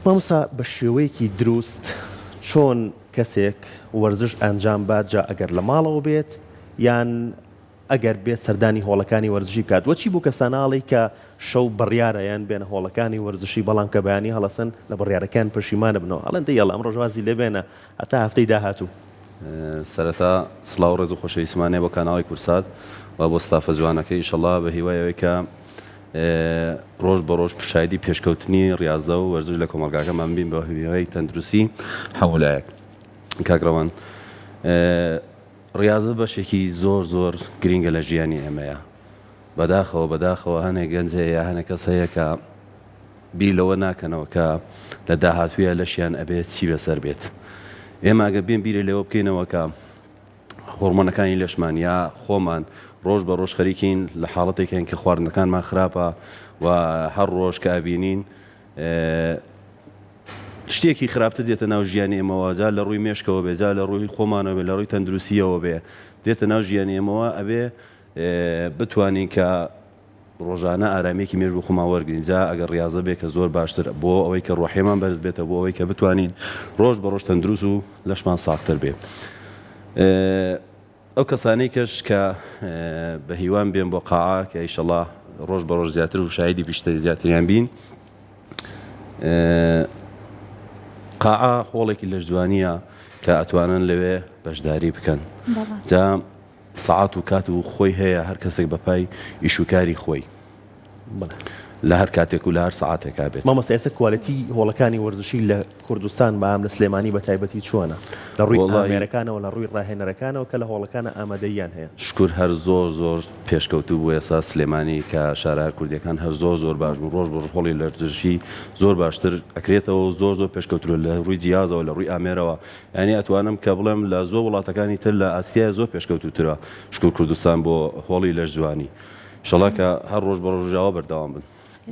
مامۆستا بە شێوەیەکی دروست چۆن کەسێک وەرزش ئەنجام بات جا ئەگەر لە ماڵەوە بێت یان ئەگەر بێت سەردانی هۆڵەکانی وەرزشی بکات وەچی بوو کەساناڵی کە شەو بڕیارە یان بێنە هۆڵەکانی وەرزشی بەڵام کە بەیانی هەڵەسن لە بڕیارەکان پشیمانە بنەوە ئەڵێن دەیڵ ئەم ڕۆژوازی لێ بێنە هەتا هەفتەی داهاتوو. سەرەتا سڵاو ڕێز و خۆشەویستمانێ بۆ کاناڵی کورسات و بۆ ستافە جوانەکەی ئینشەڵڵا بە هیوایەوەی کە ڕۆژ بە ڕۆژ پیشایدی پێشکەوتنی ڕاضە و وەرزش لە کۆمەلگاکەمان بین بە هیوای تەندروستی هەولایەک. کاکڕەوان ڕاضە بەشێکی زۆر زۆر گرینگە لە ژیانی ئێمەیە. بەداخەوە هەنێک گەنج هەیە هەنێک کەس هەیە کە بیر لەوە ناکەنەوە کە لە داهاتوویە لەشیان ئەبێت چی بەسەر بێت. ئێمە ئەگە بێن بیرە لێوە بکەینەوە کە هۆرمۆنەکانی لەشمان یا خۆمان ڕۆژ بە ڕۆژ خەریکین لە حاڵەتێکین کە خواردنەکانمان خراپە و هەر ڕۆژ کە ئەبینین شتێکی خراپتر دێتە ناو ژیانی ئێمەوە جا لە ڕووی مێشکەوە بێ جا لە ڕووی خۆمانەوە بێ لە ڕووی تەندروستیەوە بێ دێتە ناو ژیانی ئێمەوە ئەبێ بتوانین کە ڕۆژانە ئارامێکی مێژ بۆ خۆمان وەرگین جا ئەگەر ڕاضە بێ کە زۆر باشتر بۆ ئەوەی کە ڕۆحێمان بەرز بێتە بۆ ئەوەی کە بتوانین ڕۆژ بە ڕۆژ تەندروست و لەشمان ساختر بێ. ئەو کەسانەی کەش کە بە هیوان بێن بۆ قاعە کە ئیشەڵڵا ڕۆژ بە ڕۆژ زیاتر و شایدی بیشتری زیاتریان بین. قاعە هۆڵێکی لەش جوانیە کە ئەتوانن لەوێ بەشداری بکەن. جا سەعات و کات و خۆی هەیە هەر کەسێک بەپای ئیشوکاری خۆی لە هەر کاتێک و لە هەر سەعاتێکا بێت. مامۆستا ئێستا کواڵەتی هۆڵەکانی وەرزشی لە کوردستان بەام لە سلێمانی بە تایبەتی چۆنە لە ڕووی ئامێرەکانەوە لە ڕووی ڕاهێنەرەکانەوە کە لە هۆڵەکانە ئامادەیان هەیە؟ شکر هەر زۆر پێشکەوتوو بوو ئێستا سلێمانی کە شارە کوردیەکان هەر زۆر باش بوو ڕۆژ بە ڕۆژ هۆڵی لەرزشی زۆر باشتر ئەکرێتەوە زۆر پێشکەوتووە لە ڕووی جیازەوە لە ڕووی ئامێرەوە یعنی ئەتوانم کە بڵێم لە زۆر وڵاتەکانی تر لە ئاسیای زۆر پێشکەوتوترە شکر کوردستان بۆ هۆڵی لەش جوانی ئینشەڵڵا کە هەر ڕۆژ بە ڕۆژاوە بەردەوام بن.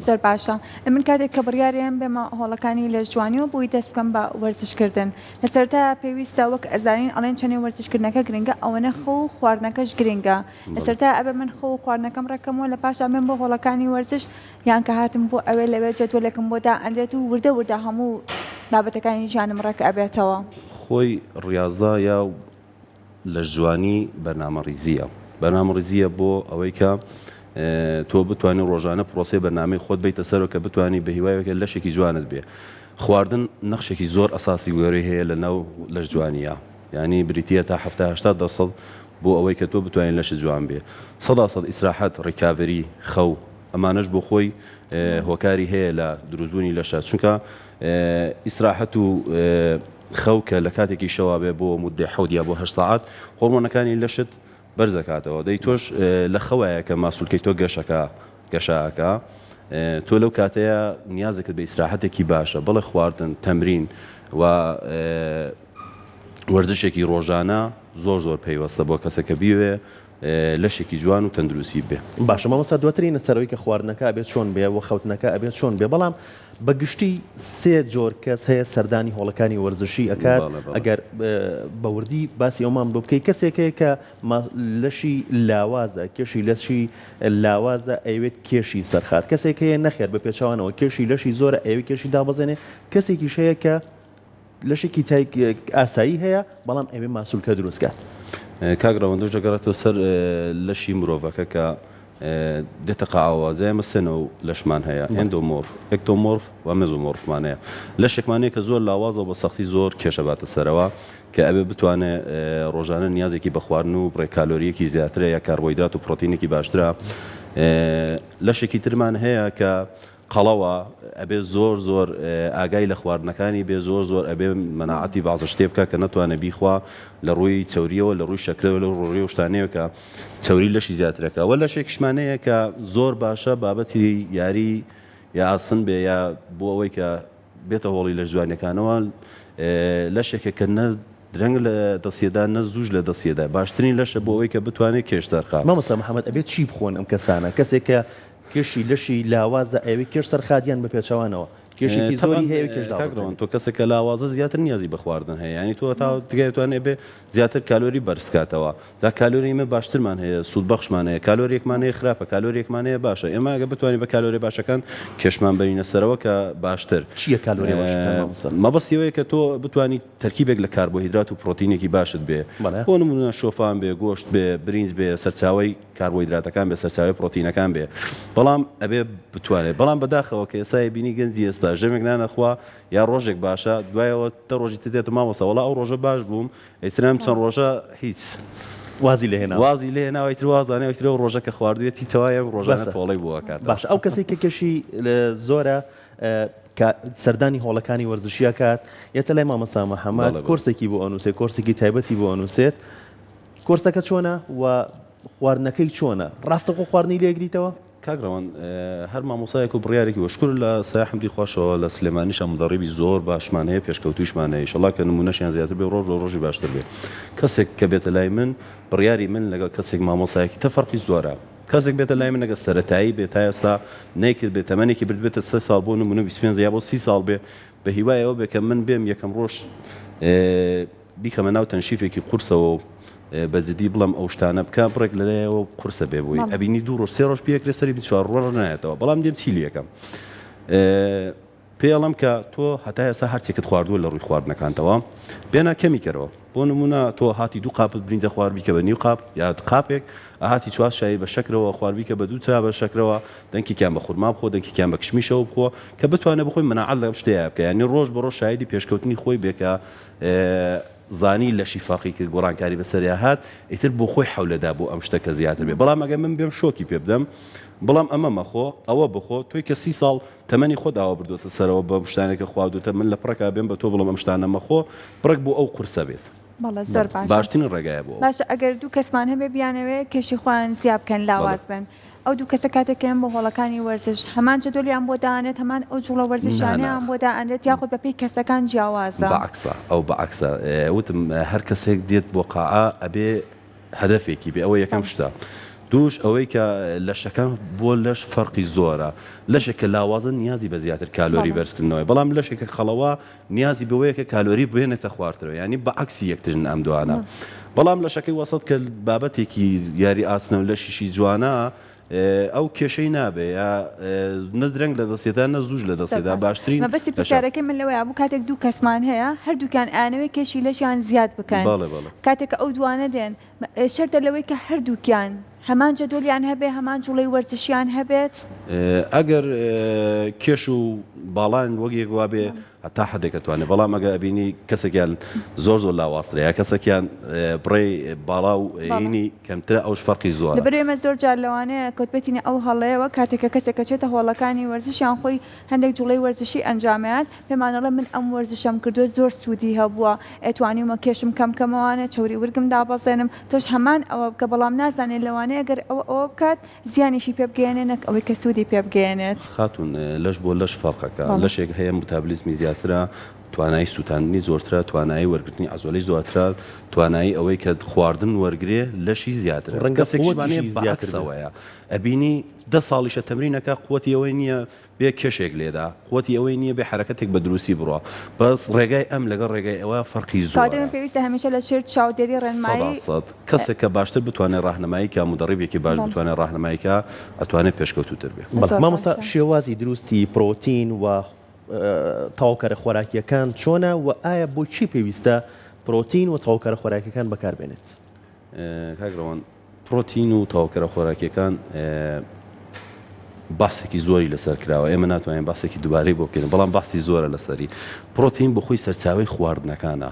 زۆر باشە من کاتێک کە بڕیارێن بێمە هۆڵەکانی لەش جوانیەوە بووی دەست بکەم بە وەرزشکردن لە سەرەتا پێویستە وەک ئەزانین ئەڵێن چەندێ وەرزشکردنەکە گرنگە ئەوەنە خۆ و خواردنەکەش گرنگە لە سەرەتا ئەبێ من خۆ و خواردنەکەم ڕەکەمەوە لە پاش ئەمێن بۆ هۆڵەکانی وەرزش یان کە هاتم بۆ ئەوێ لەوێ جەدوەلێکم بۆ دائەنرێت و وردە هەموو بابەتەکانی ژیانم ڕەک ئەبێتەوە. خۆی ڕاضە یا لەش جوانی بەرنامەڕیزیە بۆ ئەوەی کە تۆ بتوانانی ڕۆژانە پرۆسی بەرنامەی خۆت بیتە سەرەوە کە بتوانانی بە هیوایەکە لەشێکی جوانت بێ. خواردن نەخشێکی زۆر ئەساسی گەورەی هەیە لە ناو لەش جوانیە ینی بریتە تا 70% بۆ ئەوەی کە تۆ بتوانین لەش جوان بێ 100% ئیسراحەت ڕیکاڤری خەو ئەمانەش بۆ خۆی هۆکاری هەیە لە دروستبوونی لەشە چونکە ئیسراحەت و خەو کە لە کاتێکی شەوا بێ بۆ مودەی 7 یا بۆ 8 ساعات هۆرمۆنەکانی لەشت بەرز دەکاتەوە دەی تۆش لە خەوایە کە ماسوولکەی تۆ گەشەکە تۆ لەو کاتەیە نیازەکەت بە ئیسراحەتێکی باشە بەڵێ خواردن تەمرین و وەرزشێکی ڕۆژانە زۆر پێیوەستە بۆ کەسێکە بیوێ لەشێکی جوان و تەندروستی بێ. باشە مامۆستا دواترین سەرەوەی کە خواردنەکە ئەبێت چۆن بێ و خەوتنەکە ئەبێت چۆن بێ بەڵام بەگشتی سێ جۆر کەس هەیە سەردانی هۆڵەکانی وەرزشی ئەکات ئەگەر بەوردی باسی ئەومان بۆ بکەی کەسێکەیە کە لەشی لاوازە کێشی لەشی لاوازە ئەوێت کێشی سەرخات کەسێکەیە نەخێر بە پێچوانەوە کێشی لەشی زۆرە ئەوێ کێشی دابەزێنێ کەسێکیش هەیە کە لەشێکی ئاسایی هەیە بەڵام ئەوێ ماسوولکە دروستکات. کاگڕەوەندە ژەگەڕێتەوە سەر لەشی مرۆڤەکە کە دێتە قاوازای مەسنە و لەشمان هەیە ئەندۆمۆرف ئەکتۆمۆرف و مێزۆمۆرفمان هەیە لەشێکمانەیە کە زۆر لاوازە بە سەختی زۆر کێشە باتە سەرەوە کە ئەبێ بتوانێت ڕۆژانە نیازێکی بە خواردن و بڕێ کالۆریەکی زیاترە یا کاربۆیدرات و پرۆتینێکی باشترە. لەشێکی ترمان هەیە کە قەڵەوە ئەبێ زۆر ئاگای لە خواردنەکانی بێ زۆر ئەبێ مەناعەتی بازە شتێ بکە کە نەتوانێت بیخوا لە ڕووی چەوریەوە لە ڕووی شەکرەوە لە ڕۆژێ و شتانەیە کە چەوری لەشی زیاترەکە وە لەشێکشمانەیە کە زۆر باشە بابەتی یاری یا ئاسن بێ یا بۆ ئەوەی کە بێتە هۆڵی لە جوانەکانەوە لەشێکە کە نە درەنگ لە دەسیێدا نە زوش لە دەسیێدا باشترین لەشە بۆ ئەوەی کە بتوانێت کێشتەرخات. مامۆستا محەممەد ئەبێت چی بخۆن ئەم کەسانە کەسێک کە کێشی لەشی لاوازە ئەوەی کێش سەرخادیان بە پێچەوانەوە کێشێکی زۆری هەیە کێشدا تۆ کەسێک کە لاوازە زیاتر نیازی بە خواردن هەیە ینی تۆ تا دەتوانێت بێ زیاتر کالۆری بەرزکاتەوە جا کالۆری ئمە باشترمان هەیە سوودبەخشمان هەیە کالۆریەکمان هەیە خراپە کالۆریەکمان هەیە باشە ئێمە ئەگە بتوانین بە کالۆری باشەکان کێشمان بەرینە سەرەوە کە باشتر چییە کالۆری مەبەستیەوەیە کە تۆ بتوانانی تەرکیبێک لە کاربۆهیدرات و پرۆتینێکی باشت بێ بۆ نمونە شۆفان بێ گۆشت بێ برنج بێ سەرچاوی کاربۆهیدراتەکان بێ سەرچاوی پرۆتینەکان بێ بەڵام ئەبێ بتوانێت بەڵام بەداخەوە کە ئێستا بینی گەنجی ئێستا ژەمێک نانەخوا یا ڕۆژێک باشە دوایەوە تە ڕۆژی تێتێت مامۆسا وەڵا ئەو ڕۆژە باش بووم ئەیترام چەند ڕۆژە هیچ وازی لێ هێناوەی تر وازانێ ترەوە ڕۆژە کە خواردوێتی تەوایە ڕۆژانە تۆڵی بووە کات باش ئەو کەسێک کە کێشی زۆرە سەردانی هۆڵەکانی وەرزشیە کات یەتە لای مامەسا مەحەممەد کۆرسێکی بۆ ئەنووسێت کۆرسێکی تایبەتی بۆ ئەنووسێت کۆرسەکە چۆنە و خواردنەکەی چۆنە ڕاستەقۆ خواردنی لێگریتەوە کاگڕەوەن هەر مامۆسایەک و بڕیارێکی وەشکر لە سایحمدی خۆشەوە لە سلێمانیش مدەڕیبی زۆر باشمانەیە پێشکەوتویشمانەیە ئینشەڵا کە نمونەشیان زیاتر بێ ڕۆژی باشتر بێ کەسێک کە بێتە لای من بڕیاری من لەگەڵ کەسێک مامۆسایەکی تەفەرقی زۆرە کەسێک بێتە لای من ئەگە سەرەتایی بێت تا ئێستا نەیکرد بێت تەمەنێکی برد بێتە 3 ساڵ بۆ نمونە 25 یا بۆ 30 ساڵ بێ بە هیوایەوە بێ کە من بێم یەکەم ڕۆژ بیکەمە ناو تەنشیفێکی قورسەوە بەجددی بڵم ئەو شتانە بکە بڕێک لەلایەوە قورسە بێ بووی ئەبینی 2 ڕۆژ 3 ڕۆژ پێکرێ سەری 4 ڕۆژ نایێتەوە بەڵام دێم چی لەکەم پێڵم کە تۆ هەتا ئێستا هەرچێکت خواردووە لە ڕووی خواردنەکانتەوە بێنە کەمی کەرەوە بۆ نمونە تۆ هاتی 2 قاپت برینجە خواردبی کە بە نیو قاپ یا قاپێک ئاهاتی 4 شایی بە شەکرەوە خواردبی کە بە 2 چا بە شەکرەوە دەنگێکیان بە خورما بخۆ دەنگێکیان بە کشمیشەوە بخۆ کە بتوانێت بخۆی مناعەت لە شتەیە بکە یعنی ڕۆژ بە ڕۆژ شایدی پێشکەوتنی خۆی بێکە زانی لە شیفاقی کرد گۆڕانکاری بەسەریا هات ئیتر بۆ خۆی حولەدا بۆ ئەم شتەکە زیاتر بێ بەڵام ئەگە من بێم شۆکی پێ بدەم بەڵام ئەمە مەخۆ ئەوە بخۆ تۆی کە 30 ساڵ تەمەنی خۆ داوا بردوتە سەرەوە بە شتانێکە خواردوتە من لە پڕەکە بێم بە تۆ بڵم ئەم شتانە مەخۆ پڕێک بۆ ئەو قورسە بێت زۆر باشترین ڕێگایە بۆ باشە ئەگەر دوو کەسمان هەبێ بیانەوێ کێشی خۆیان زیاب بکەن لاواز بن ئەو دوو کەسە کاتێکیان بۆ هۆڵەکانی وەرزش هەمان جدولیان بۆ دانێت هەمان ئەو جوڵە وەرزشیانیان بۆ دائەنێت یاخود بەپێی کەسەکان جیاوازە بەعکسە ئەو بەعکسە وتم هەر کەسێک دێت بۆ قاعە ئەبێ هەدەفێکی بێ ئەوە یەکەم شتە دووش ئەوەی کە لەشەکان بۆ لەش فەرقی زۆرە لەشێک کە لاوازن نیازی بە زیاتر کالۆری بەرزکردنەوەی بەڵام لەشێکە خەڵەوە نیازی بەوەیە کە کالۆری بێنێتە خواردنەوە ینی بەعکسی یەکترن ئەم دوانە بەڵام لەشەکەی وەسەد کە بابەتێکی یاری ئاسنە و لەشیشی جوانە ئەو کێشەی نابێ یا نەدرەنگ لە دەستێدا نە زوج لە دەستێدا باشترین مەبەستی پرسیارەکەی من لەوەیە بوو کاتێک دوو کەسمان هەیە هەردووکیان ئانەوەی کێشی لەشیان زیاد بکەن کاتێک ئەو دوانە دێن شەرتە لەوەی کە هەردووکیان هەمان جدولیان هەبێ هەمان جوڵەی وەرزشیان هەبێت ئەگەر کێش و باڵان وەگێک وا بێ هەتا حدێکە توانێت بەڵام ئەگە ئەبینی کەسێکیان زۆر لەوااسترە یا کەسێکیان بڕێ باڵا و عینی کەمترە ئەوش فەرقی زۆر لەبەرێمە زۆر جار لەوانەیە کۆتبێتینە ئەو هەڵەیەوە کاتێکە کەسێکە چێتە هۆڵەکانی وەرزشیان خۆی هەندێک جوڵەی وەرزشی ئەنجامات پێمانەڵە من ئەم وەرزشەم کردو زۆر سوودی هەبووە ئەتوانیمە کێشم کەمەوانە چوری ورگم دابەزێنم تۆش هەمان ئەوە بکە بەڵام نازانێت لەوانەیە گەر ئەوە بکات زیانیشی پێ بگەێنێنێک ئەوەی کە سوودی پێ بگەێنێت خاتون لەش بۆ لەش فەرقەکە لەشێک هەیە متابلیزمی زیاترە توانایی سووتاندنی زۆرترە توانایی وەرگرتنی ئازۆلەی زۆرترە توانایی ئەوەی کە خواردن وەرگێ لەشی زیاترە ڕەنگەسێکشمانەیە بەعکسەوەیە ئەبینی 10 ساڵیشە تەمرینەکە قوتی ئەوەی نییە بێ کێشێک لێدا قوتی ئەوەی نییە بێ حرەکەتێک بە دروستی بڕۆ بەس ڕێگای ئەم لەگەڵ ڕێگای ئەوە فەرقی زۆر پێویستە هەمیشە لە شێر چاودێری ڕێنمایی کەسێک کە باشتر بتوانێت ڕاهنمایی کە مدەڕیبێکی باش بتوانێت ڕاهنماییکە ئەتوانێت پێشکەوتوتر بێت مامۆستا شێوازی دروستی پرۆتین و تاوکەرە خۆراکیەکان چۆنە و ئایا بۆ چی پێویستە پرۆتین و تاوکەرە خۆراکیەکان بەکاربێنێت کاگڕەوان پرۆتین و تاوکەرە خۆراکیەکان باسێکی زۆری لەسەر کراوە ئێمە ناتوانین باسێکی دووبارەی بۆ بکەین بەڵام باسی زۆرە لەسەری پرۆتین بە خۆی سەرچاوی خواردنەکانە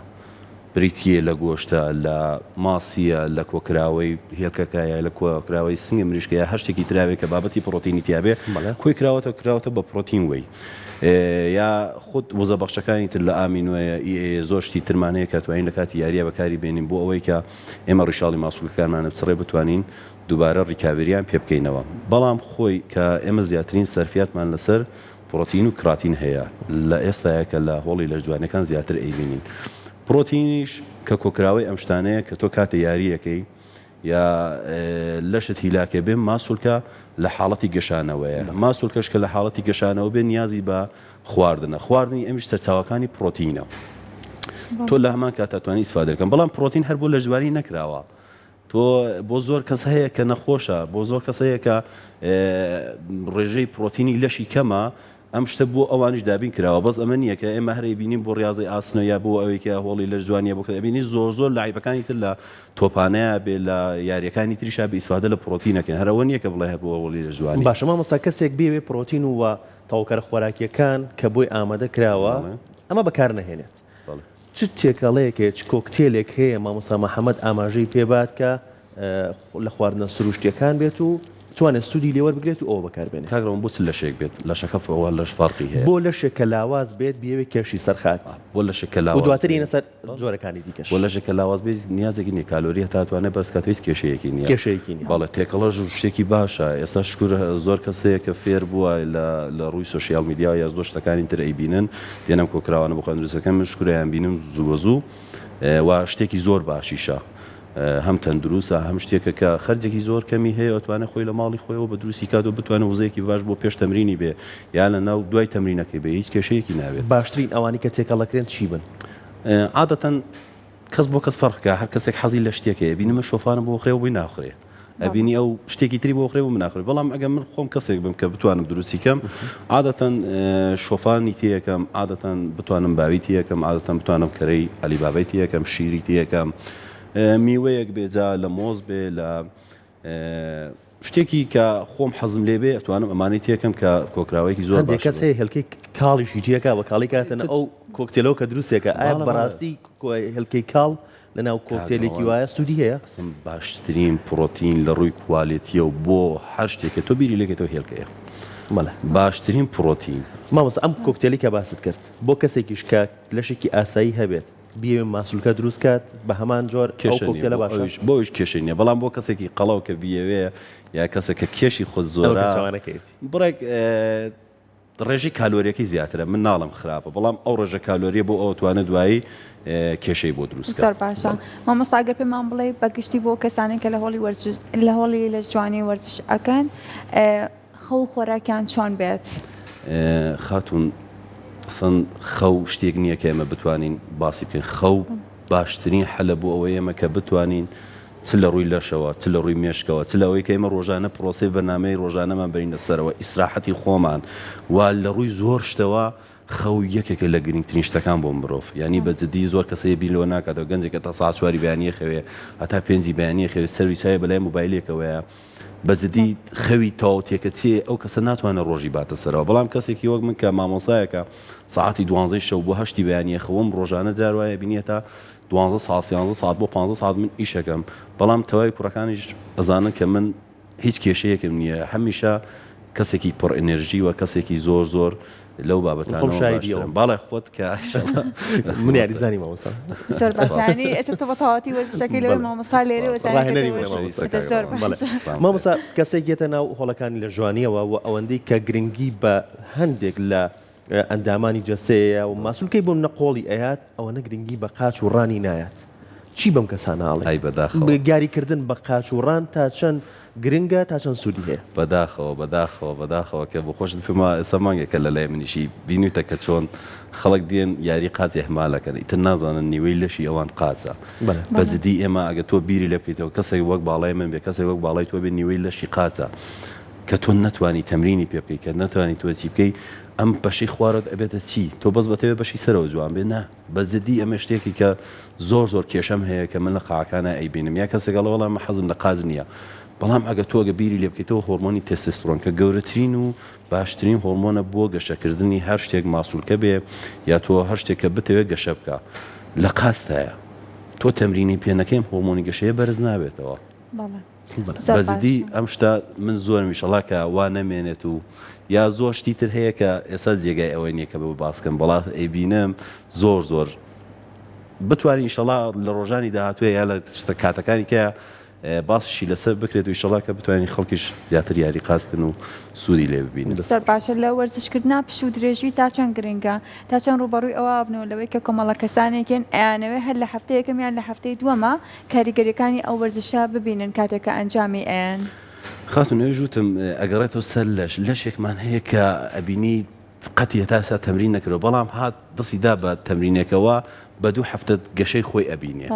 بریتیە لە گۆشتە لە ماسیە لە کۆکراوەی هێلکەکایە لە کۆکراوەی سنگی مریشکەیە هەر شتێکی تراوێت کە بابەتی پرۆتینی تیاابێ کۆی کراوەتە بە پرۆتین وەی یا خود وزە بەخشەکانی تر لە ئامینوەیە زۆشتی ترمانەیە کە توانین لە کاتی یاریە بەکاری بێنین بۆ ئەوەی کە ئێمە ڕیشاڵی ماسوولەکانمانە بچڕێ بتوانین دووبارە ڕیکاوریان پێ بکەینەوە بەڵام خۆی کە ئێمە زیاترین سەرفیاتمان لەسەر پرۆتین و کراتین هەیە لە ئێستاە کە لە هۆڵی لە جوانەکان زیاتر ئەیبینین پرۆتینیش کە کۆکراوەی ئەم شتانەیە کە تۆ کاتە یاریەکەی یا لەشت هیلاکە بێ ماسوولکە لە حاڵەتی گەشانەوەیە ماسوولکەش کە لە حاڵەتی گەشانەوە بێ نیازی بە خواردنی ئەمیش سەرچاوەکانی پرۆتینە تۆ لە هەمان کاتاتوانی ئیسفادەکەم بەڵام پرۆتین هەر بۆ لە ژواری نەکراوە تۆ بۆ زۆر کەس هەیە کە نەخۆشە بۆ زۆر کەس هەیە کە ڕێژەی پرۆتینی لەشی کەمە ئەم شتە بۆ ئەوانش دابین کراوە بەس ئەمە نییە کە ئێمە هەرەی بینیم بۆ ڕاضی ئاسنە یا بۆ ئەوەی کە هۆڵی لە جوانیە بۆ کەبینی زۆر لایبەکانی تر لە تۆپانەیە بێ لە یاریەکانی تریشا بە ئیسفادە لە پرۆتینەکەن هەرەوە نییە کە بڵێ بۆ هۆڵی لە جوانی باشە مامۆستا کەسێک بێ پرۆتین و تاوکەرە خۆراکیەکان کە بۆی ئامادە کراوە ئەمە بەکار نەهێنێت چ تێکەڵەیەکێک چ کۆکتێلێک هەیە مامۆستا محەممەد ئاماژەی پێبات کە لە خواردنە سروشتیەکان بێت و توانێت سوودی لێوە بگرێت و ئەوە بەکاربێنێت کاگرەوە بۆ لەشێک بێت لە شەکەفەوە لەش فەرقی هەیە بۆ لەشێک کە لاواز بێت بیەوێ کێشی سەرخات بۆ لەشێک لاواز و دواتر سەر جۆرەکانی دیکەش بۆ لەشێک کە لاواز بێت نیازێکی نیە کالۆری هەتاتوانێت بەرزکاتویست کێشەیەکی نیە کێشەیەکی نیە باڵێ تێکەڵەش شتێکی باشە ئێستا شکر زۆر کەسەیە کە فێر بووە لە ڕووی سوۆسیال میدیا یا زۆر شتەکانی تر ئەیبینن دێنم کۆکراوانە بۆ خوێندروستەکەم من شکریان بینم زووە و شتێکی زۆر باشیشە هەم تەندروستە هەم شتێکە کە خەرجێکی زۆر کەمی هەیە ئەتوانێت خۆی لە ماڵی خۆیەوە بە دروستی کات و بتوانێت وزەیەکی باش بۆ پێش تەمرینی بێ یا لە ناو دوای تەمرینەکەی بێ هیچ کێشەیەکی ناوێت باشترین ئەوانی کە تێکەڵەکرێن چی بن عادەتەن کەس بۆ کەس فەرقکە هەر کەسێک حەزی لە شتێکەیە بینمە شۆفانە بۆ خڕێ و بووی ناخورێ ئەبینی ئەو شتێکی تری بۆ خڕێ و مناخڕێ بەڵام ئەگەر من خۆم کەسێک بم کە بتوانم دروستیکەم عادەتەن شۆفانی تیەکەم عادەتەن بتوانم باوی تیەکەم عادەتەن بتوانم کەرەی ئەلیبابەی تیەکەم شیری تیەکەم میوەیەک بێجا لە مۆز بێ لە شتێکی کە خۆم حەزم لێ بێ ئەتوانم ئەمانی تێکم کە کۆکراوەیەکی زۆر باش کەس هەیە هێلکەی کاڵیشی تیەکە بە کاڵی کاتەنە ئەو کۆکتێلەوە کە دروستێکە ئایا بەڕاستی هێلکەی کاڵ لە ناو کۆکتێلێکی وایە سوودی هەیە باشترین پرۆتین لە ڕووی کووالیتیە و بۆ هەر شتێکە تۆ بیری لێکێتەوە هێلکەیە باشترین پرۆتین مامۆستا ئەم کۆکتێلی کە باست کرد بۆ کەسێکیش کە لەشێکی ئاسایی هەبێت بیێ ماسوولکە دروست کات بە هەمان جۆر کۆکتێلە باش بۆش کێشەی نیە بەڵام بۆ کەسێکی قەڵاو کە بیەوێ یا کەسێکە کێشی خۆ زۆرە بڕێک ڕێژی کالۆریەکەی زیاترە من ناڵم خراپە بەڵام ئەو ڕێژە کالۆریە بۆ ئەو توانێت دوایی کێشەی بۆ دروست زۆر باشە مامۆستا ئەگەر پێمان بڵێ بەگشتی بۆ کەسانێک کە لە هۆڵی لە جوانی وەرزش ئەکەن خەو خۆراکیان چۆن بێت خاتون ئەسەن خەو شتێک نییە کە ئێمە بتوانین باسی بکەین خەو باشترین حەلە بۆ ئەوەی ئێمە کە بتوانین چ لە ڕووی لەشەوە چ لە ڕووی مێشکەوە چ لەوەی کە ئێمە ڕۆژانە پرۆسی بەرنامەی ڕۆژانەمان بەرینە سەرەوە ئیسراحەتی خۆمان وا لە ڕووی زۆر شتەوە خەو یەکێکە لە گرنگترین شتەکان بۆ مرۆڤ یعنی بە جدی زۆر کەسەیە بیرەوە ناکاتەوە گەنجێکە تا ساعت 4 بەیانیە خەوێ هەتا 5 بەیانیە خەوێ سەرویسایە بەلای مۆبایلێکەوەیە بەجددی خەوی تاوتێکە چێ ئەو کەسە ناتوانە ڕۆژی باتە سەرەوە بەڵام کەسێکی وەک من کە مامۆسایەکە ساعتی 12 شەو بۆ 8 بەیانیە خەوم ڕۆژانە جاروایە بینێتە 12 ساعت 11 ساعت بۆ 15 ساعت من ئیشەکەم بەڵام تەواوی کوڕەکانیش ئەزانن کە من هیچ کێشەیەکم نییە هەمیشە کەسێکی پڕ ئەنێرژی و کەسێکی زۆر لەو بابەتانەوە باڵای خۆت کە من یاریزانی مامۆستا زۆر باشانی ئێستا تۆ بە تەواوەتی وەرزشەکەی لەوەی مامۆستا لێرە مامۆستا کەسێک یێتە ناو هۆڵەکانی لە جوانیەوە و ئەوەندەی کە گرنگی بە هەندێک لە ئەندامانی جەسەیە و ماسوولکەی بۆم نەقۆڵی ئەیات ئەوەنە گرنگی بە قاچ و ڕانی نایەت چی بەم کەساناڵێ گاریکردن بە قاچ و ڕان تا چەند گرنگە تا چەند سوودی هەیە بەداخەوە کە بۆ خۆش فما سەمانگێکە لە لای منیشی بینیتە کە چۆن خەڵک دێن یاری قاچی هەمالەکەن ئیتر نازانن نیوەی لەشی ئەوان قاچە بەجددی ئێمە ئەگە تۆ بیری لێ بکەیتەوە کەسێک وەک باڵای من بێ کەسێک وەک باڵای تۆ بێ نیوەی لەشی قاچە کە تۆ نەتوانی تەمرینی پێ بکەیت کە نەتوانی تۆ چی بکەی ئەم بەشی خوارد ئەبێتە چی تۆ بەس بەتەوێ بەشی سەرەوە جوان بێ نا بەجددی ئەمە شتێکی کە زۆر کێشەم هەیە کە من لە قاعەکانە ئەیبینم یا کەسێکەڵ وەڵام حەزم لە قاز نییە بەڵام ئەگە تۆگە بیری لێ بکەیتەوە هۆرمۆنی تێستۆستێرۆن کە گەورەترین و باشترین هۆرمۆنە بۆ گەشەکردنی هەر شتێک ماسوولکە بێ یا تۆ هەر شتێککە بتەوێت گەشە بکە لە قاستایە تۆ تەمرینی پێنەکەیم هۆرمۆنی گەشەیە بەرز نابێتەوە بەجددی ئەم شتا من زۆرم ئینشەڵا کە وا نەمێنێت و یا زۆر شتی تر هەیە کە ئێستا جێگای ئەوەی نییە کە بە باسکەم بەڵام ئەیبینم زۆر بتوانین ئینشەڵا لە ڕۆژانی داهاتوێ یا لە شتە کاتەکانی کە باسشی لەسەر بکرێت و ئیشەڵا کە بتوانین خەڵکیش زیاتر یاری قاز بکەن و سوودی لێ ببینن. سەر باشە لە وەرزشکردنا پش و درێژی تا چەند گرنگە تا چەند ڕوبەڕووی ئەوە بنەوە لەوەی کە کۆمەڵە کەسانێکن ئەیانەوەی هەر لە هەفتەیە یەکەم یان لە هەفتەی دووەمە کاریگەریەکانی ئەو وەرزشە ببینن کاتێککە ئەنجامی ئەیان. خاتون نوێژوتم ئەگەڕێتەوە سەر لەشێکمان هەیە کە ئەبینی قەتی هەتاسا تەمرین نەکردەوە بەڵام هات دەستی دا بە تەمرینێکەوە بە 2 هەفتە گەشەی خۆی ئەبینێ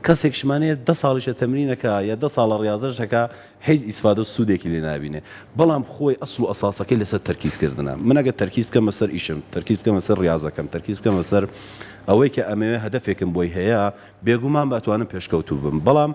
کەسێکشمانەیە 10 ساڵیشە تەمرینەکە یا 10 ساڵە ڕاضەشەکە هیچ ئیسفادە و سوودێکی لێ نابینێ بەڵام خۆی ئەسڵ و ئەساسەکەی لەسەر تەرکیزکردنە من ئەگە تەرکیز بکەم بەسەر ئیشم تەرکیز بکەم بەسەر ڕاضەکەم تەرکیز بکەم بەسەر ئەوەی کە ئەمەوێ هەدەفێکم بۆی هەیە بێگومان باتوانم پێشکەوتوو بم بەڵام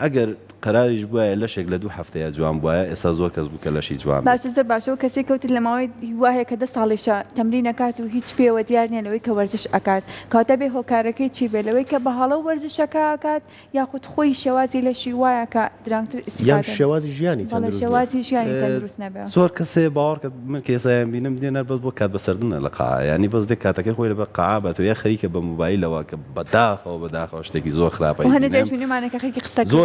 ئەگەر قەراریش بواە لەشێک لە 2 هەفتەیە جوان بواە ئێستا زۆر کەس بوو کە لەشی جوان باشە زۆر باشەوە کەسێک کەوتت لە ماوەی وایە کە 10 ساڵیشە تەمرین نەکات و هیچ پێوە دیار نیە لەوەی کە وەرزش ئەکات کاتە بێ هۆکارەکەی چی بێ لەوەی کە بە هەڵە وەرزشەکە ئەکات یاخود خۆی شێوازی لەشی وایە کە درانگتر یان شێوازی ژیانی شێوازی ژیانی تەندروست نەبێ زۆر کەسێ باوەڕکە من کێسایان بینم دێنەر بەس بۆ کات بەسەردنە لە قاع ینی بەس دێک کاتەکەی خۆی لە بە قاعبەت و یا خەریکە بە موبایلەوە کە بەداخەوە شتێکی زۆر خراپە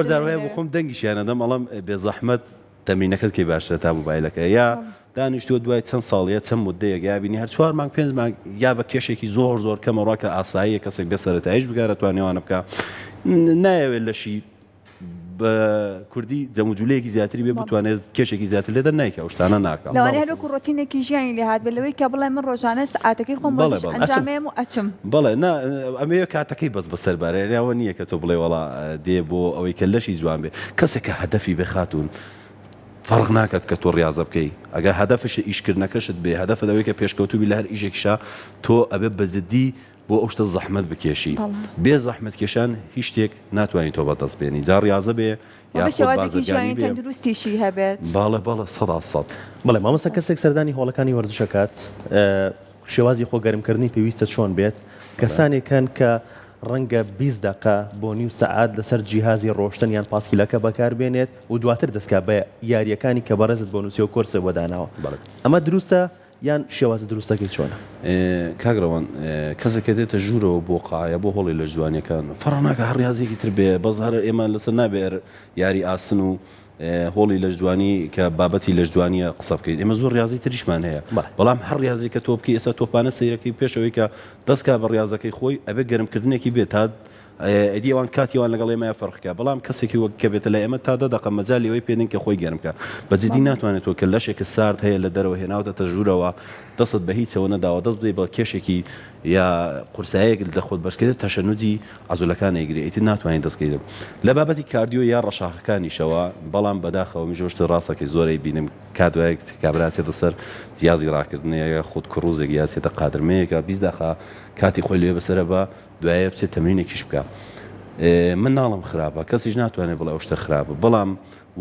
زۆر جاروایە بخۆم دەنگیشیانە دەم ئەڵام بێ زەحمەت تەمرینەکەت کەی باشترە تا موبایلەکە یا دانیشتووە دوای چەند ساڵیە چەند مدەیەک یا بینی هەر 4 مانگ 5 مانگ یا بە کێشێکی زۆر کەمەڕوا کە ئاساییە کەسێک بێسەرەتاییش بگارە توانێوانە بکە نایەوێت لەشی بە کوردی جەموجولەیەکی زیاتری بێ بتوانێت کێشێکی زیاتر لێدە نایکە شتانە ناکە لەوانێ هەروەکو ڕۆتینێکی ژیانی لێ هات بە لەوەی کە بڵێ من ڕۆژانە سعاتەکەی خۆم بەش ئەنجامێم و ئەچم بەڵێ ئەمەیە کاتەکەی بەس بەسەربارە یاوە نییە کە تۆ بڵێ وڵا دێ بۆ ئەوەی کە لەشی جوان بێ کەسێک کە هەدەفی بێ خاتون فەرق ناکات کە تۆ ڕاضە بکەی ئەگە هەدەفش ئیشکردنەکەشت بێ هەدەفە لەوەی کە پێشکەوتوبی لە هەر ئیشێکشا تۆ ئەبێ بەجددی بۆ ئەو شتە زەحمەت بکێشی بێ زەحمەت کێشان هیچ شتێک ناتوانین تۆ بەدەست بێنی جا ڕاضە بێ شێوازێکی ژیانی تەندروستیشی هەبێت باڵێ 100%. بەڵێ مامۆستا کەسێک سەردانی هۆڵەکانی وەرزشەکات شێوازی خۆگەرمکردنی پێویستە چۆن بێت کەسانێکن کە ڕەنگە 20 دقە بۆ نیو سەعات لەسەر جیهازی ڕۆشتن یان پاسکیلەکە بەکاربێنێت و دواتر دەستکا بە یاریەکانی کە بەڕێزت بۆ نووسی و کۆرسە بۆداناوە ئەمە دروستە یان شێوازە دروستەکەی چۆنە کاگڕەوان کەسێکە دێتە ژوورەوە بۆ قایە بۆ هۆڵی لە جوانیەکان فەڕناکە هەر ریاضێکی تر بێ بەس هەر ئێمە لەسەر نابێر یاری ئاسن و هۆڵی لە جوانی کە بابەتی لە جوانیە قسە بکەیت ئێمە زۆر ریاضی تریشمان هەیە بەڵام هەر ریاضی کە تۆ بکەی ئێستا تۆپانە سەیرەکەی پێشەوەی کە دەستکا بە ریاضەکەی خۆی ئەبێ گەرمکردنێکی بێت تا ئەدیوان کاتیوان لەگەڵ ئێمە فەرقکە بەڵام کەسێکی وەک کە بێتە لە ئێمە تا 10 دقە مەجای ئەوەی پێدن کە خۆی گەرمکە بەجددی ناتوانێت تۆ کە لەشێکە سارد هەیە لە دەرەوە هێناوتە ژوورەوە دەست بە هیچەوە نەداوە دەست بدەی بە کێشێکی یا قورسایەک لە خۆت بەشکێت تەشەنوجی ئازولەکان ئەیگری ئیتر ناتوانین دەستکەیت لە بابەتی کاردیۆ یا ڕەشاخەکانیشەوە بەڵام بەداخەوە میژۆشتە ڕاستەکەی زۆرەی بینم کاتوایەک کابراچێتە سەر جیازی ڕاکردنەیە خۆت کوڕوزێک یاچێتە قادرمەیەکە 20 دقە کاتی خۆی لێ بەسەرە بە دوایە بچێت تەمرینێکیش بکە من ناڵم خراپە کەسیش ناتوانێت بڵێ ئەو شتە خراپە بەڵام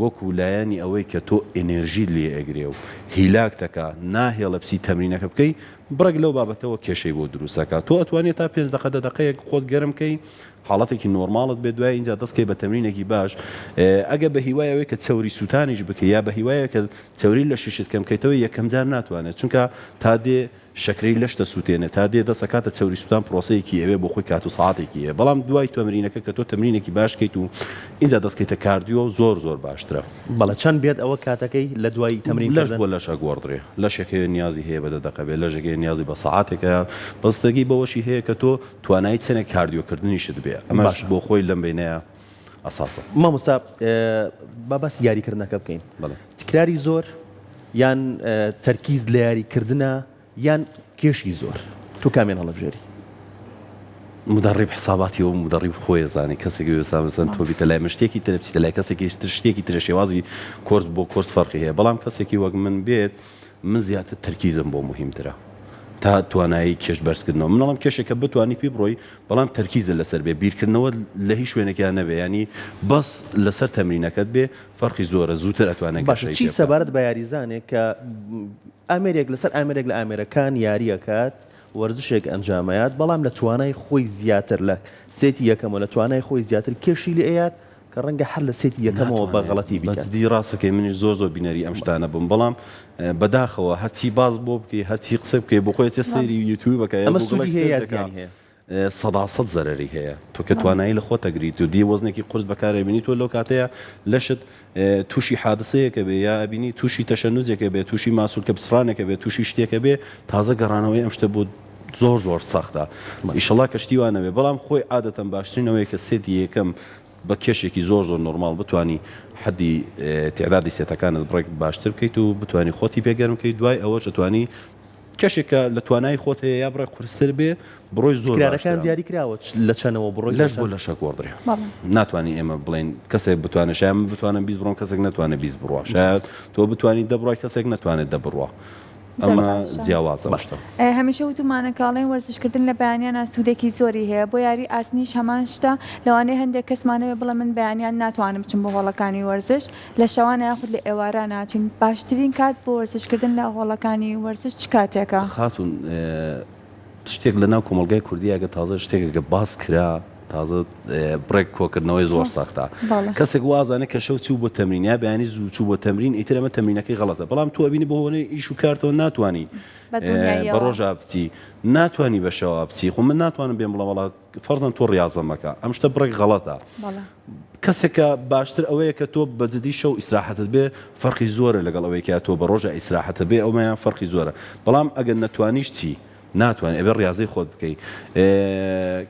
وەکو لایەنی ئەوەی کە تۆ ئێنێرژی لێ ئەگرێ و هیلاکتەکە ناهێڵە پسی تەمرینەکە بکەی بڕێک لەو بابەتەوە کێشەی بۆ دروستەکە تۆ ئەتوانێت تا 5 دقە 10 دقەیەک خۆت گەرمکەی حاڵەتێکی نۆرماڵت بێت دوای اینجا دەستکەی بە تەمرینێکی باش ئەگە بە هیوایەوەی کە چەوری سووتانیش بکە یا بە هیوایە کە چەوری لە شیشت کەمکەیتەوە یەکەم جار ناتوانێت چونکە تا دێ شەکرەی لەشتە سووتێنێت تا دێ دەسەکاتە چەوری سووتان پرۆسەیەکی ئەوێ بۆ خۆی کات و ساعاتێکی هەیە بەڵام دوای تەمرینەکە کە تۆ تەمرینێکی باشکەیت و اینجا دەستکەیتە کاردیۆ زۆر باشترە بەڵە چەند بێت ئەوە کاتەکەی لە دوای تەمرین لەش بۆ لەشە گۆڕدرێ لەشێکەیە نیازی هەیە بە 10 دقە بێ لەژێکی نیازی بە ساعاتێکە بەستگی بەوەشی هەیە کە تۆ توانایی چەنێک کاردیۆکردنیشت بێ ئەمەش بۆ خۆی لەم بینەیە ئەساسە مامۆستا بابەس یاریکردنەکە بکەین تکراری زۆر یان تەرکیز لە یاریکردنە یان کێشی زۆر تۆ کامیان هەڵەبژێری مدرب حساباتی و مدرب خۆی زانانی کەسێکی وێستا بزن تۆ بیتە لای مشتێکی تر بچیتە لای کەسێکی شتێکی ترە شێوازی کۆرس بۆ کۆرس فەرقی هەیە بەڵام کەسێکی وەک من بێت من زیاتر تەرکیزم بۆ مهمترە تا توانایی کێش بەرزکردنەوە منەڵم کێشێکە بتوانی پێ بڕۆی بەڵام تەرکیزە لەسەر بێ بیرکردنەوە لە هیچ شوێنێکیان نەبێ ینی بەس لەسەر تەمرینەکەت بێ فەرقی زۆرە زووتر ئەتوانێت باشە چی سەبارەت بە یاریزانێک کە ئامێرێک لەسەر ئامێرێک لە ئامێرەکان یاریەکات وەرزشێک ئەنجامەیات بەڵام لە توانای خۆی زیاتر لە سێتی یەکەمەوە لە توانای خۆی زیاتر کێشی لێ ئەیات کە ڕەنگە هەر لە سێتی یەکەمەوە بە غەڵەتی بەجددی ڕاستەکەی منیش زۆر بینەری ئەم شتانە بووم بەڵام بەداخەوە هەرچی باز بۆ بکەی هەرچی قسە بکەی بۆ خۆی سەیری یوتیوب بکە ئەمە سوودی هەیە یازیانی هەیە سەداسەد زەرەری هەیە تۆ کە توانایی لە خۆت ئەگریت و دی وەزنێکی قورس بەکارێبینی تۆ لەو کاتەیە لەشت تووشی حادسەیەکە بێ یا ئەبینی تووشی تەشەنوجێکە بێ تووشی ماسوولکە بسرانێکە بێ تووشی شتێکە بێ تازە گەڕانەوەی ئەم شتە بۆ زۆر سەختە ئیشەڵا کەشتیوانەوێ بەڵام خۆی عادەتەن باشترینەوەی کە سێتی یەکەم بە کێشێکی زۆر نۆرمال بتانی حدی تعدادی سێتەکانت بڕێک باشتر بکەیت و بتانی خۆتی پێگەرم بکەیت دوای ئەوە دەتوانی کێشێکە لە توانای خۆت هەیە یا بڕێ قورستر بێ بڕۆی زۆر کرارەکان دیاری کراوە لە چەنەوە بڕۆی لەش بۆ لە شەک وەردرێ ناتوانانی ئێمە بڵێن کەسێک بتوانێت شاید بتوانم 20 بڕۆن کەسێک ناتوانێت 20 بڕوە شاید تۆ بتوانانی دەبڕای کەسێک ناتوانێت دەبڕوە ئەمە جیاوازە باشتە هەمیشە وتمانەکەڵێن وەرزشکردن لە بەیانیان سوودێکی زۆری هەیە بۆ یاری ئاسنیش هەمان شتە لەوانەیە هەندێک کەسمانەوە بڵێ من بەیانیان ناتوانم بچم بۆ هۆڵەکانی وەرزش لە شەوانە یاخود لە ئێوارە ناچین باشترین کات بۆ وەرزشکردن لە هۆڵەکانی وەرزش چ کاتێکە خاتون شتێک لە ناو کۆمەلگای کوردی ئەگە تازە شتێکەکە باس کرا تازە بڕێک کۆکردنەوەی زۆر ساختە کەسێک وازانە کە شەو چوو بۆ تەمرین یا بەیانی زوو چوو بۆ تەمرین ئیتر ئەمە تەمرینەکەی غەڵەتە بەڵام تو ئەبینی بەهۆنەی ئیش و کارتەوە ناتوانی بە ڕۆژا بچی ناتوانی بە شەوا بچی خۆ من ناتوانم بێم بڵێ وڵات فەرزەن تۆ ڕاضەمەکە ئەم شتە بڕێک غەڵەتە کەسێکە باشتر ئەوەیە کە تۆ بەجددی شەو ئیسراحەتت بێ فەرقی زۆرە لەگەڵ ئەوەی کە تۆ بە ڕۆژە ئیسراحەتە بێ ئەومەیان فەرقی زۆرە بەڵام ئەگەر نەتوانیش چی ناتوانێت ئەبێ ڕاضی خۆت بکەیت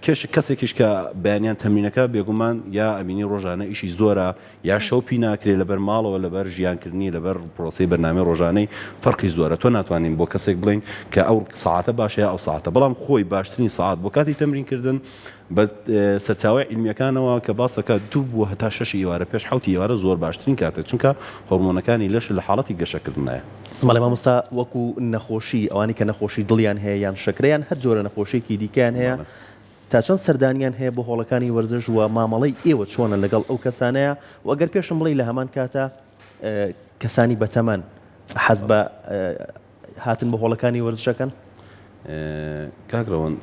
کێش کەسێکیش کە بەیانیان تەمرینەکە بێگومان یا ئەبینی ڕۆژانە ئیشی زۆرە یا شەو پی ناکرێت لەبەر ماڵەوە لەبەر ژیانکردنی لەبەر پرۆسی بەرنامەی ڕۆژانەی فەرقی زۆرە تۆ ناتوانین بۆ کەسێک بڵین کە ئەو ساعتە باشەیە ئەو ساعتە بەڵام خۆی باشترین ساعت بۆ کاتی تەمرینکردن بە سەرچاوی علمیەکانەوە کە باسەکە 2 بووە هەتا 6 ئێوارە پێش 7 ئێوارە زۆر باشترین کاتێک چونکە هۆرمۆنەکانی لەش لە حاڵەتی گەشەکردنایە مەڵێ مامۆستا وەکو نەخۆشی ئەوانی کە نەخۆشی دڵیان هەیە یان شەکرەیان هەر جۆرە نەخۆشیێکی دیکەیان هەیە تا چەند سەردانیان هەیە بۆ هۆڵەکانی وەرزش و مامەڵەی ئێوە چۆنە لەگەڵ ئەو کەسانەیە و ئەگەر پێشم بڵێ لە هەمان کاتە کەسانی بەتەمەن حەز بە هاتن بە هۆڵەکانی وەرزشەکەن کاکڕەوەن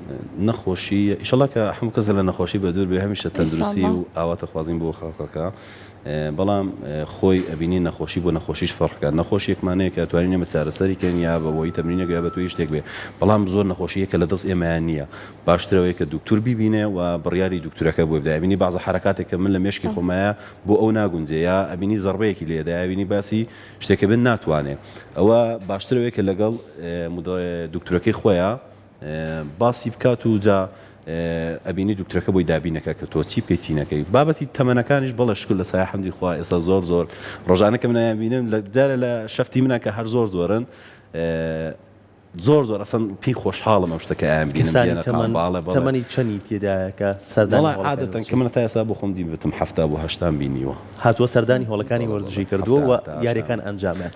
نەخۆشی ئیشەڵا کە هەموو کەس لە نەخۆشی بە دوور بێ هەمیشە تەندروستی و ئاواتە خوازین بۆ خەڵکەکە بەڵام خۆی ئەبینی نەخۆشی بۆ نەخۆشیش فەرقەکە نەخۆشی یەکمانەیە کە توانین ئێمە چارەسەری کەین یا بەوەی تەمرینێک یا بە توی شتێک بێ بەڵام زۆر نەخۆشیەکە لە دەست ئێمەیان نییە باشترەوەی کە دوکتور بیبینێ و بڕیاری دوکتورەکە بۆ بدە ئەبینی بازە حرکاتێک کە من لە مێشکی خۆمایە بۆ ئەو ناگونجێ یا ئەبینی زەڕبەیەکی لێدا ئەبینی باسی شتێکە بن ناتوانێ ئەوە باشترەوەی کە لەگەڵ دوکتورەکەی خۆیە باسی بکات و جا ئەبینی دوکتورەکە بۆی دابینەکە کە تۆ چی بکەیت چینەکەی بابەتی تەمەنەکانیش بەڵە شکل لە سایە حەمدی خوا ئێستا زۆر ڕۆژانە کە منیان بینم لە جارە لە شەفتی منە کە هەر زۆرن زۆر ئەسەن پێی خۆشحاڵم ئەم شتەکە ئەیان بینم تەمەنی چەندی تێدایە کە سەردانی عادەتەن کە منە تا ئێستا بۆ خۆم دیبێتم 70 بۆ 80 بینیوە هاتووە سەردانی هۆڵەکانی وەرزشی کردووە و یاریەکان ئەنجامیان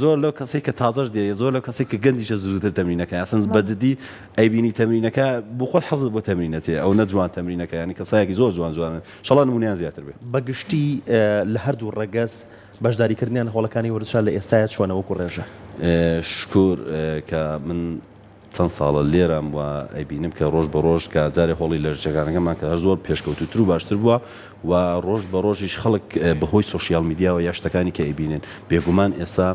زۆر لەو کەسێک کە تازەش دێ زۆر لەو کەسێک کە گەنجیشە زووتر تەمرینەکە ئەسەن بەجددی ئەیبینی تەمرینەکە بۆ خۆت حەزت بۆ تەمرینەچێ ئەو نەجوان تەمرینەکە ینی کەسایەکی زۆر جوانن شەڵا نمونیان زیاتر بێ بەگشتی لە هەردوو ڕێگەس بەشداریکردنیان هۆڵەکانی وەرزشە لە ئێستاە چۆنە وەکو ڕێژە شکور کە من چەند ساڵە لێرەم و ئەیبینم کە ڕۆژ بە ڕۆژ کە جارێ هۆڵی لە ژەکانەکەمان کە هەر زۆر پێشکەوتوتر و باشتر بووە و ڕۆژ بە ڕۆژیش خەڵک بەهۆی سۆشیال میدیاوە یا شتەکانی کە ئەیبینن بێگومان ئێستا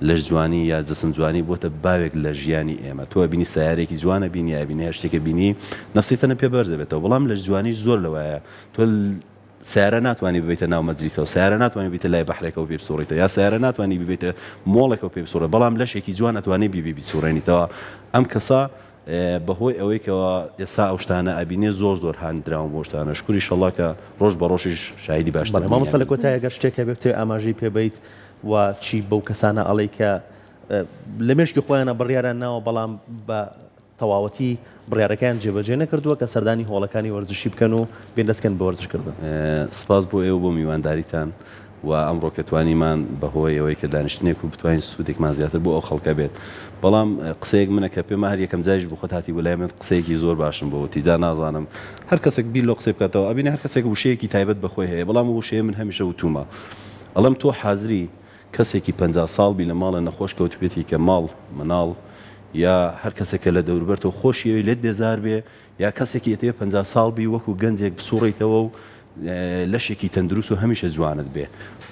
لەش جوانی یا جسم جوانی بۆتە باوێک لە ژیانی ئێمە تۆ بینی سیارێکی جوانە بینی ئەبینی شتێکە بینی نەفسیتەنە پێ بەرز دەبێتەوە بەڵام لەش جوانیش زۆر لەوەیە تۆ سیارە ناتوانانی ببیتە ناو مەجلیسەوە سیارە ناتوانانی بیتە لای بەحرێکەوە پێ بسوڕیتەوە یا سیارە ناتوانانی ببیتە مۆڵێکەوە پێ بسوڕێ بەڵام لەشێکی جوان ناتوانانی بیبی بیسوڕێنیتەوە ئەم کەسا بەهۆی ئەوەی کەەوە ئێستا ئەو شتانە ئەبینێ زۆر هاندراون بۆ شتانە شکوری شەڵا کە ڕۆژ بە ڕۆژیش شایدی باش مامۆستا لە کۆتای ئەگەر شتێکە بێت ئاماژەی پێبیت و چی بەو کەسانە ئەڵێ کە لە مێشکی خۆیانە بڕیاران ناوە بەڵام بە تەواوەتی بڕیارەکان جێبەجێ نەکردووە کە سەردانی هۆڵەکانی وەرزشی بکەن و پێ دەستکەن بە وەرزشکردن سپاس بۆ ئێوە بۆ میوانداریتان و ئەمڕۆ کە توانیمان بەهۆی ئەوەی کە دانیشتنێک و بتوانین سوودێکمان زیاتر بۆ ئەو خەڵکە بێت بەڵام قسەیەک منە کە پێم هەر یەکەم جایش بۆ خۆت هاتی بۆلای من قسەیەکی زۆر باشم بۆ تیجا نازانم هەر کەسێک بیر لە قسە بکاتەوە ئەبینێ هەر کەسێک وشەیەکی تایبەت بەخۆی هەیە بەڵام وشەیە من هەمیشە وتومە ئەڵەم تۆ حازری کەسێکی 50 ساڵ بی لە ماڵە نەخۆش کەوتبێتی کە ماڵ مناڵ یا هەر کەسێکە لە دەوروبەرتەوە خۆشیەوەی لێت بێزار بێ یا کەسێکی ئێتێ 50 ساڵ بی وەکو گەنجێک بسوڕیتەوە و لەشێکی تەندروست و هەمیشە جوانت بێ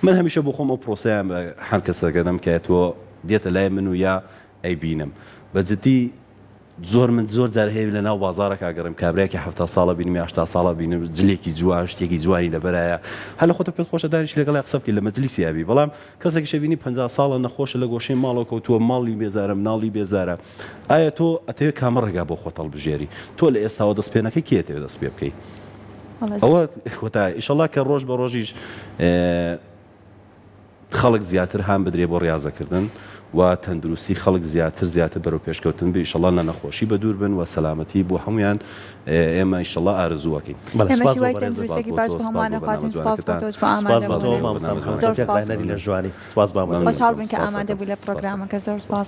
من هەمیشە بۆ خۆم ئەو پرۆسەیان هەر کەسەکە دەم کە تۆ دێتە لای من و یا ئەیبینم بەجددی من زۆر جار هەیە لە ناو بازارێک ئاگەڕم کابراایکی 70 ساڵە بینیم 80 ساڵە بینم جلێکی جوان شتێکی جوانی لەبەرایە هەل خۆتە پێت خۆشە دانیش لەگەڵی قسە بکەیت لە مەجلیسی یابی بەڵام کەسێکی شەبینی 50 ساڵە نەخۆشە لە گۆشەی ماڵەوە کەوتووە ماڵی بێزارە مناڵی بێزارە ئایا تۆ ئەتەوێت کامە ڕێگا بۆ خۆت هەڵبژێری تۆ لە ئێستاوە دەست پێنەکەی کێتەوێت دەست پێ بکەیت ئەوە وەتا ئیشەڵا کە ڕۆژ بە ڕۆژیش خەڵک زیاتر هەم بدرێ بۆ ڕاضەکردن و تەندروستی خەڵک زیاتر بەرەو پێشکەوتن بێ ئیشەڵا لە نەخۆشی بە دوور بن و سەلامەتی بۆ هەمویان ئێمە ئیشەڵا ئارزووەکەین لە ژوانی سپاس خۆشحاڵ بن کە ئامادە بوو لە پرۆگرامەکە زۆر سپاس